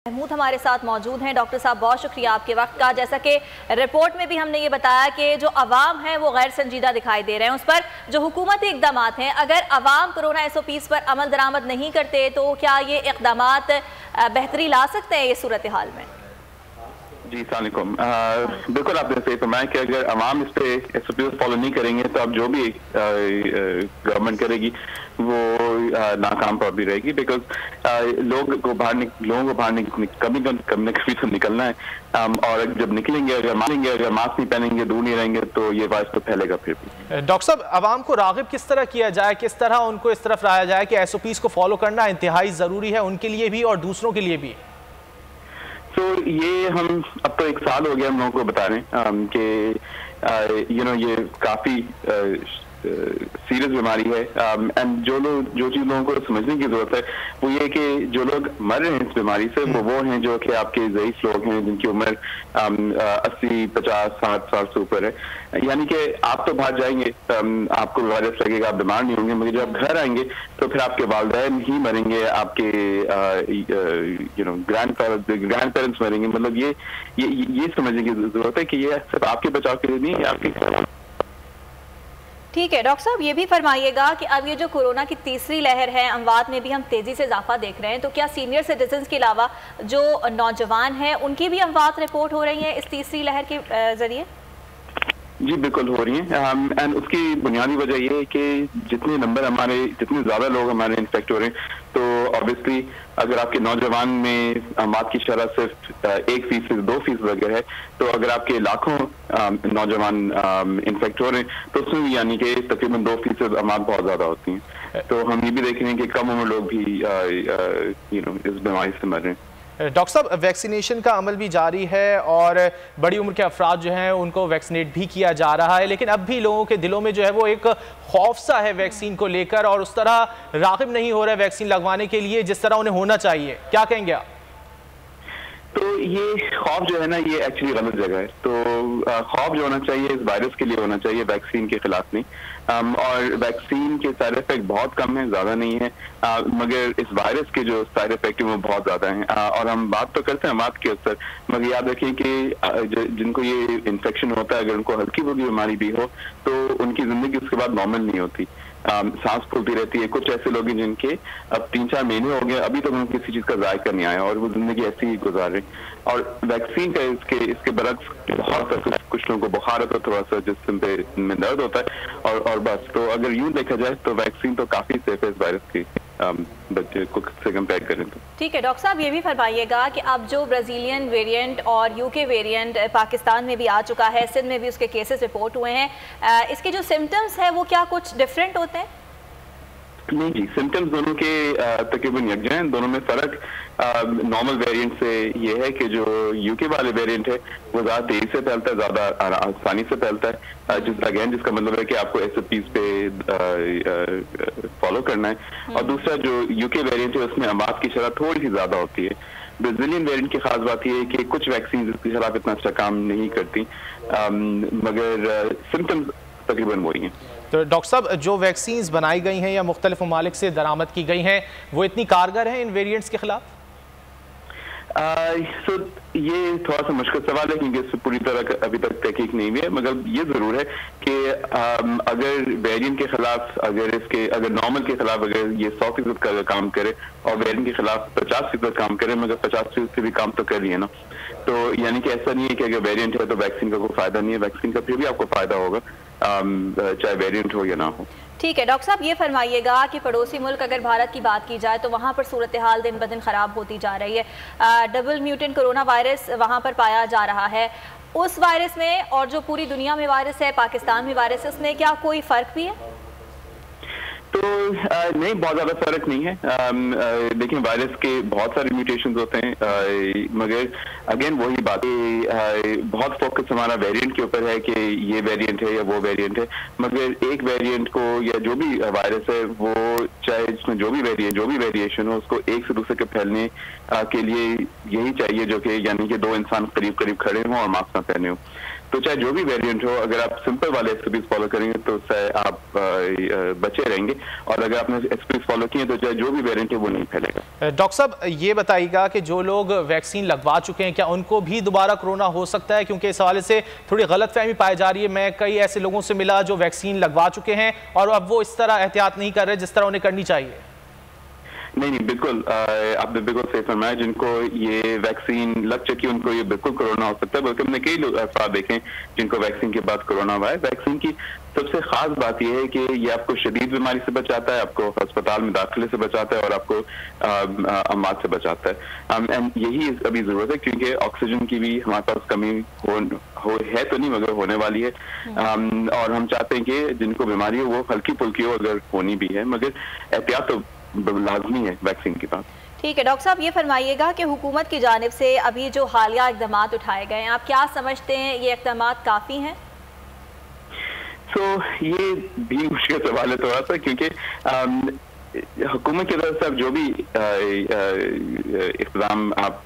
महमूद हमारे साथ मौजूद हैं। डॉक्टर साहब, बहुत शुक्रिया आपके वक्त का। जैसा कि रिपोर्ट में भी हमने ये बताया कि जो अवाम है वो गैर संजीदा दिखाई दे रहे हैं, उस पर जो हुकूमती इकदाम हैं, अगर अवाम कोरोना SOPs पर अमल दरामद नहीं करते तो क्या ये इकदाम बेहतरी ला सकते हैं ये सूरत हाल में? जी सलामुअलैकुम। बिल्कुल आपने सही फरमाया कि अगर अवाम इस पे SOPs फॉलो नहीं करेंगे तो अब जो भी गवर्नमेंट करेगी वो नाकाम पर भी रहेगी। बिकॉज लोगों को बाहर कभी न कभी तो निकलना है, और जब निकलेंगे अगर मास्क नहीं पहनेंगे, दूर नहीं रहेंगे तो ये वायरस तो फैलेगा फिर भी। डॉक्टर साहब, अवाम को राग़िब किस तरह किया जाए, किस तरह उनको इस तरफ लाया जाए कि SOPs को फॉलो करना इंतहाई ज़रूरी है उनके लिए भी और दूसरों के लिए भी? तो ये हम अब तो 1 साल हो गया हम लोगों को बता रहे हैं कि ये काफी सीरियस बीमारी है, एंड जो चीज लोगों को समझने की जरूरत है वो ये कि जो लोग मर रहे हैं इस बीमारी से वो हैं जो कि आपके ज़ईफ लोग हैं जिनकी उम्र 80, 50, 60 साल से ऊपर है। यानी कि आप तो बाहर जाएंगे, आपको वायरस लगेगा, आप बीमार नहीं होंगे, मगर जब घर आएंगे तो फिर आपके वालिदैन ही मरेंगे, आपके ग्रैंड पेरेंट्स मरेंगे। मतलब ये समझने की जरूरत है कि ये सिर्फ आपके बचाव के लिए नहीं, आपके। ठीक है डॉक्टर साहब, ये भी फरमाइएगा कि अब ये जो कोरोना की तीसरी लहर है, अमवात में भी हम तेज़ी से इजाफा देख रहे हैं, तो क्या सीनियर सिटीजन्स के अलावा जो नौजवान हैं उनकी भी अमवात रिपोर्ट हो रही हैं इस तीसरी लहर के ज़रिए? जी बिल्कुल हो रही हैं, एंड उसकी बुनियादी वजह ये है कि जितने ज़्यादा लोग हमारे इन्फेक्ट हो रहे हैं, तो ऑब्वियसली अगर आपके नौजवान में अमवात की शरह सिर्फ 1% 2% अगर है, तो अगर आपके लाखों नौजवान इन्फेक्ट हो रहे हैं तो उसमें भी यानी कि तकरीबन 2% अमवात बहुत ज़्यादा होती हैं। तो हम ये भी देख रहे हैं कि कम उम्र लोग भी इस बीमारी से मर रहे हैं। डॉक्टर साहब, वैक्सीनेशन का अमल भी जारी है और बड़ी उम्र के अफराद जो हैं उनको वैक्सीनेट भी किया जा रहा है, लेकिन अब भी लोगों के दिलों में जो है वो एक खौफ सा है वैक्सीन को लेकर और उस तरह राग़िब नहीं हो रहा है वैक्सीन लगवाने के लिए जिस तरह उन्हें होना चाहिए। क्या कहेंगे आप? तो ये खौफ जो है ना, ये एक्चुअली गलत जगह है। तो खौफ जो होना चाहिए इस वायरस के लिए होना चाहिए, वैक्सीन के खिलाफ नहीं। और वैक्सीन के साइड इफेक्ट बहुत कम है, ज्यादा नहीं है, मगर इस वायरस के जो साइड इफेक्ट है वो बहुत ज्यादा हैं। और हम बात तो करते हैं अमवात के अक्सर, मगर याद रखें कि जिनको ये इन्फेक्शन होता है, अगर उनको हल्की फुल्की बीमारी भी हो तो उनकी जिंदगी उसके बाद नॉर्मल नहीं होती, सांस फूलती रहती है। कुछ ऐसे लोग हैं जिनके अब 3-4 महीने हो गए, अभी तक उनको किसी चीज का जायका नहीं आया और वो जिंदगी ऐसी ही गुजार रहे। और वैक्सीन का इसके बरक्स कुछ लोगों को बुखार होता है, थोड़ा सा जिस्म पे में दर्द होता है और बस। तो अगर यूं देखा जाए तो वैक्सीन तो काफी सेफ है इस वायरस की बच्चे को से कंपेयर करें तो। ठीक है डॉक्टर साहब, ये भी फरमाइएगा कि अब जो ब्राज़ीलियन वेरिएंट और UK वेरिएंट पाकिस्तान में भी आ चुका है, सिंध में भी उसके केसेस रिपोर्ट हुए हैं, इसके जो सिम्टम्स हैं वो क्या कुछ डिफरेंट होते हैं? नहीं जी, सिम्टम्स दोनों के तकरीबन यकजा हैं। दोनों में फर्क नॉर्मल वेरिएंट से ये है कि जो UK वाले वेरिएंट है वो ज़्यादा तेजी से फैलता है, ज़्यादा आसानी से फैलता है, जिसका मतलब है कि आपको SOPs पे फॉलो करना है। और दूसरा जो UK वेरिएंट है उसमें अमवात की शरह थोड़ी सी ज़्यादा होती है। ब्राज़ीलियन वेरिएंट की खास बात यह है कि कुछ वैक्सीन इसके खिलाफ इतना अच्छा काम नहीं करती, मगर सिम्टम्स तकरीबन वही हैं। तो डॉक्टर साहब, जो वैक्सीन्स बनाई गई हैं या मुख्तलिफ ममालिक से दरामद की गई हैं वो इतनी कारगर हैं इन वेरिएंट्स के खिलाफ? ये थोड़ा सा मुश्किल सवाल है क्योंकि इस पर पूरी तरह अभी तक तहकीक नहीं हुई है, मगर ये जरूर है कि अगर वेरिएंट के खिलाफ अगर नॉर्मल के खिलाफ अगर ये 100% का काम करे और वेरिएंट के खिलाफ 50% काम करे, मगर 50% से भी काम तो कर रही है ना। तो यानी कि ऐसा नहीं है कि अगर वेरिएंट है तो वैक्सीन का कोई फायदा नहीं है, वैक्सीन का फिर भी आपको फायदा होगा चाहे वेरिएंट हो या ना हो। ठीक है डॉक्टर साहब, ये फरमाइएगा कि पड़ोसी मुल्क अगर भारत की बात की जाए तो वहाँ पर सूरत हाल दिन ब दिन ख़राब होती जा रही है। डबल म्यूटेंट कोरोना वायरस वहाँ पर पाया जा रहा है। उस वायरस में और जो पूरी दुनिया में वायरस है, पाकिस्तान में वायरस है, उसमें क्या कोई फ़र्क भी है? तो नहीं, बहुत ज़्यादा फर्क नहीं है। देखिए वायरस के बहुत सारे म्यूटेशंस होते हैं, मगर अगेन वही बात, बहुत फोकस हमारा वेरिएंट के ऊपर है कि ये वेरिएंट है या वो वेरिएंट है, मगर एक वेरिएंट को या जो भी वायरस है वो चाहे इसमें जो भी वेरिएशन हो उसको एक से दूसरे के फैलने के लिए यही चाहिए जो कि यानी कि 2 इंसान करीब करीब खड़े हों और मास्क ना पहने हो। तो चाहे जो भी वेरिएंट हो, अगर आप सिंपल वाले SOPs फॉलो करेंगे तो उससे आप बचे रहेंगे, और अगर आपने SOPs फॉलो किए तो चाहे जो भी वेरिएंट है वो नहीं फैलेगा। डॉक्टर साहब, ये बताइएगा कि जो लोग वैक्सीन लगवा चुके हैं, क्या उनको भी दोबारा कोरोना हो सकता है? क्योंकि इस हवाले से थोड़ी गलतफहमी पाई जा रही है। मैं कई ऐसे लोगों से मिला जो वैक्सीन लगवा चुके हैं और अब वो इस तरह एहतियात नहीं कर रहे जिस तरह उन्हें करनी चाहिए। नहीं, बिल्कुल आपने बिल्कुल सही फरमाया। जिनको ये वैक्सीन लग चुकी है उनको ये बिल्कुल कोरोना हो सकता है, बल्कि हमने कई लोग अफराद देखे जिनको वैक्सीन के बाद कोरोना हुआ है। वैक्सीन की सबसे खास बात यह है कि ये आपको शदीद बीमारी से बचाता है, आपको अस्पताल में दाखिले से बचाता है और आपको अमात से बचाता है। एंड यही अभी जरूरत है, क्योंकि ऑक्सीजन की भी हमारे पास कमी हो है तो नहीं, मगर होने वाली है। और हम चाहते हैं कि जिनको बीमारी हो वो हल्की फुल्की हो, अगर होनी भी है, मगर एहतियात तो लाजमी है वैक्सीन के बाद। ठीक है डॉक्टर साहब, ये फरमाइएगा कि हुकूमत की जानिब से अभी जो हालिया इक़दाम उठाए गए हैं, आप क्या समझते हैं, ये इक़दाम काफ़ी हैं? ये भी मुश्किल सवाल है थोड़ा सा, क्योंकि हुकूमत की तरफ से आप जो भी इक़दाम आप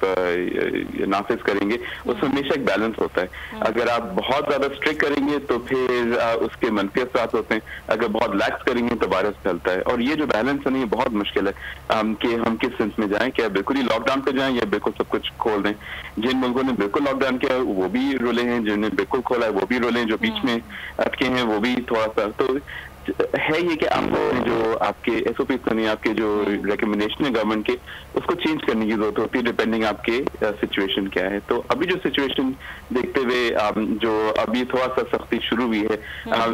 नाफिज करेंगे उसमें हमेशा एक बैलेंस होता है। अगर आप बहुत ज्यादा स्ट्रिक्ट करेंगे तो फिर उसके मनफी असरात होते हैं, अगर बहुत लैक्स करेंगे तो वायरस फैलता है। और ये जो बैलेंस है ना, ये बहुत मुश्किल है कि हम किस सेंस में जाएं, क्या बिल्कुल ही लॉकडाउन पे जाएं या बिल्कुल सब कुछ खोल दें। जिन मुल्कों ने बिल्कुल लॉकडाउन किया वो भी रोले हैं, जिन्होंने बिल्कुल खोला है वो भी रोले हैं, जो बीच में अटके हैं वो भी थोड़ा सा। तो है ये कि आपको जो आपके SOPs नहीं, आपके जो रिकमेंडेशन है गवर्नमेंट के, उसको चेंज करने की जरूरत होती है डिपेंडिंग आपके सिचुएशन क्या है। तो अभी जो सिचुएशन देखते हुए जो अभी थोड़ा सा सख्ती शुरू हुई है,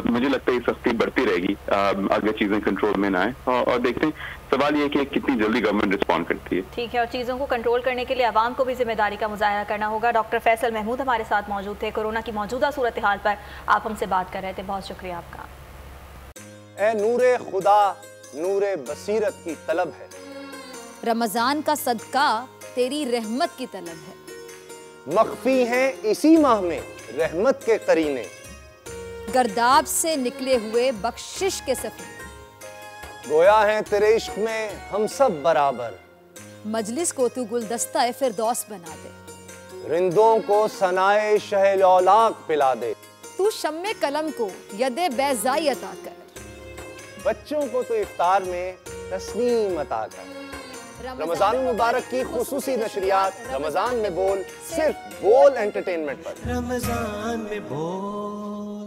मुझे लगता है ये सख्ती बढ़ती रहेगी अगर चीजें कंट्रोल में ना आए। और देखते हैं, सवाल ये कि कितनी जल्दी गवर्नमेंट रिस्पॉन्ड करती है। ठीक है, और चीज़ों को कंट्रोल करने के लिए आवाम को भी जिम्मेदारी का मुजाहरा करना होगा। डॉक्टर फैसल महमूद हमारे साथ मौजूद थे। कोरोना की मौजूदा सूरत हाल पर आप हमसे बात कर रहे थे, बहुत शुक्रिया आपका। ए नूरे खुदा नूरे बसीरत की तलब है, रमजान का सदका तेरी रहमत की तलब है। मख्फी हैं इसी माह में रहमत के करीने, गर्दाब से निकले हुए बख्शिश के सफीने। गोया हैं तेरे इश्क में हम सब बराबर, मजलिस को तू गुलदस्ता फिरदौस बना दे। रिंदों को सनाए शहलौलाक पिला दे, तू शम्मे कलम को यदे बैज़ाई अता कर। बच्चों को तो इफ्तार में तस्नीम अता कर। रमजान मुबारक की खुसूसी नशरियात रमजान में बोल, सिर्फ बोल एंटरटेनमेंट पर। रमजान में बोल।